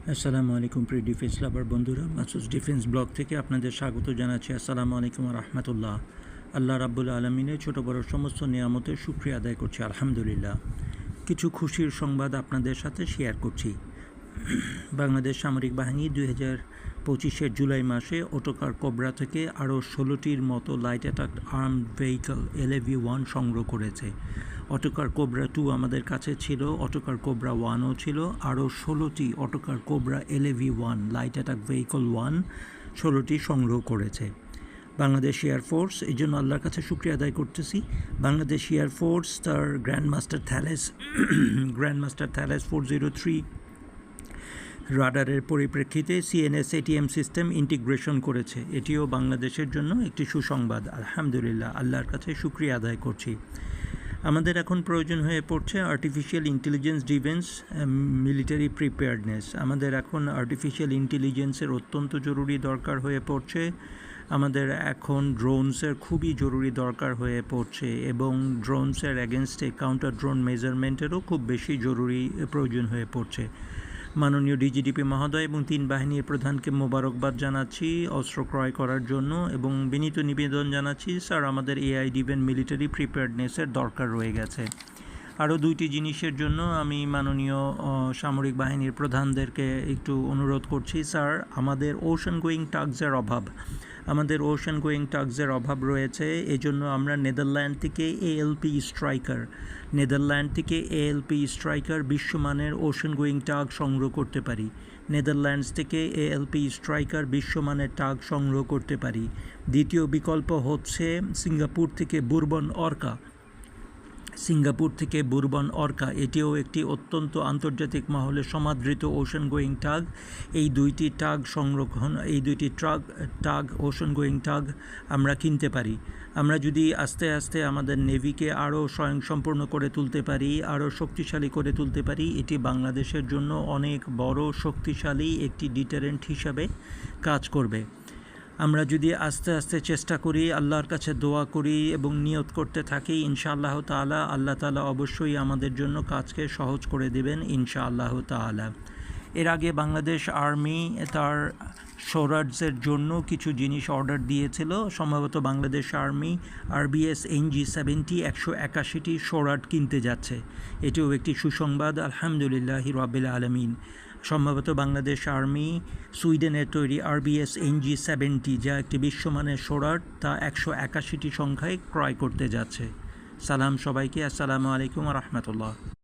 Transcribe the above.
আসসালামু আলাইকুম প্রিয় ডিফেন্স লাভার বন্ধুরা, মাসুস ডিফেন্স ব্লগ থেকে আপনাদের স্বাগত জানাচ্ছি। আসসালামু আলাইকুম রহমতুল্লাহ। আল্লাহ রাব্বুল আলমিনের ছোটো বড় সমস্ত নিয়ামতের শুকরিয়া আদায় করছি, আলহামদুলিল্লাহ। কিছু খুশির সংবাদ আপনাদের সাথে শেয়ার করছি। বাংলাদেশ সামরিক বাহিনী 2025 জুলাই মাসে অটোকার কোবরা থেকে আরও 16টির মতো light attack armed vehicle LAV-1 সংগ্রহ করেছে। অটোকার কোবরা 2 আমাদের কাছে ছিল, অটোকার কোবরা 1ও ছিল, আরও 16টি Autocar Cobra LAV-1 light attack vehicle 1 16টি সংগ্রহ করেছে বাংলাদেশ এয়ারফোর্স। এই জন্য আল্লাহর কাছে শুকরিয়া আদায় করতেছি। বাংলাদেশ এয়ারফোর্স তার গ্র্যান্ডমাস্টার থ্যালেস 403 রাডারের পরিপ্রেক্ষিতে CNS ATM সিস্টেম ইন্টিগ্রেশন করেছে। এটিও বাংলাদেশের জন্য একটি সুসংবাদ, আলহামদুলিল্লাহ। আল্লাহর কাছে শুকরিয়া আদায় করছি। আমাদের এখন প্রয়োজন হয়ে পড়ছে artificial intelligence defence military preparedness. আমাদের এখন আর্টিফিশিয়াল ইন্টেলিজেন্সের অত্যন্ত জরুরি দরকার হয়ে পড়ছে। আমাদের এখন ড্রোনসের খুবই জরুরি দরকার হয়ে পড়ছে, এবং ড্রোনসের অ্যাগেনস্টে কাউন্টার ড্রোন মেজারমেন্টেরও খুব বেশি জরুরি প্রয়োজন হয়ে পড়ছে। মাননীয় DGDP মহোদয় এবং 3 বাহিনীর প্রধানকে মোবারকবাদ জানাচ্ছি অস্ত্র ক্রয় করার জন্য, এবং বিনীত নিবেদন জানাচ্ছি, স্যার আমাদের AI ডিভেন মিলিটারি প্রিপেয়ার্ডনেসের দরকার রয়ে গেছে। আরও 2টি জিনিসের জন্য আমি মাননীয় সামরিক বাহিনীর প্রধানদেরকে একটু অনুরোধ করছি। স্যার, আমাদের ওশান গোয়িং টাগসের অভাব রয়েছে। এজন্য আমরা নেদারল্যান্ড থেকে ALP স্ট্রাইকার বিশ্বমানের ওশান গোয়িং টাগ সংগ্রহ করতে পারি। নেদারল্যান্ডস থেকে ALP স্ট্রাইকার বিশ্বমানের টাগ সংগ্রহ করতে পারি। দ্বিতীয় বিকল্প হচ্ছে সিঙ্গাপুর থেকে বুরবন অর্কা। এটিও একটি অত্যন্ত আন্তর্জাতিক মহলে সমাদৃত ওশান গোয়িং টাগ। এই দুইটি টাগ ওশান গোয়িং টাগ আমরা কিনতে পারি। আমরা যদি আস্তে আস্তে আমাদের নেভিকে আরও স্বয়ংসম্পূর্ণ করে তুলতে পারি, আরও শক্তিশালী করে তুলতে পারি, এটি বাংলাদেশের জন্য অনেক বড় শক্তিশালী একটি ডিটারেন্ট হিসাবে কাজ করবে। আমরা যদি আস্তে আস্তে চেষ্টা করি, আল্লাহর কাছে দোয়া করি এবং নিয়ত করতে থাকি, ইনশাআল্লাহ তাআলা আল্লাহ তাআলা অবশ্যই আমাদের জন্য কাজকে সহজ করে দেবেন, ইনশাআল্লাহ তাআলা। এর আগে বাংলাদেশ আর্মি তার সোরাডসের জন্য কিছু জিনিস অর্ডার দিয়েছিল। সম্ভবত বাংলাদেশ আর্মি RBS NG-70 181টি সোরাড কিনতে যাচ্ছে। এটিও একটি সুসংবাদ, আলহামদুলিল্লাহি রাব্বিল আলামিন। সম্ভবত বাংলাদেশ আর্মি সুইডেনের তৈরি RBS NG-70, যা একটি বিশ্বমানের সোরাড, তা 181টি সংখ্যায় ক্রয় করতে যাচ্ছে। সালাম সবাইকে, আসসালামু আলাইকুম রহমতুল্লাহ।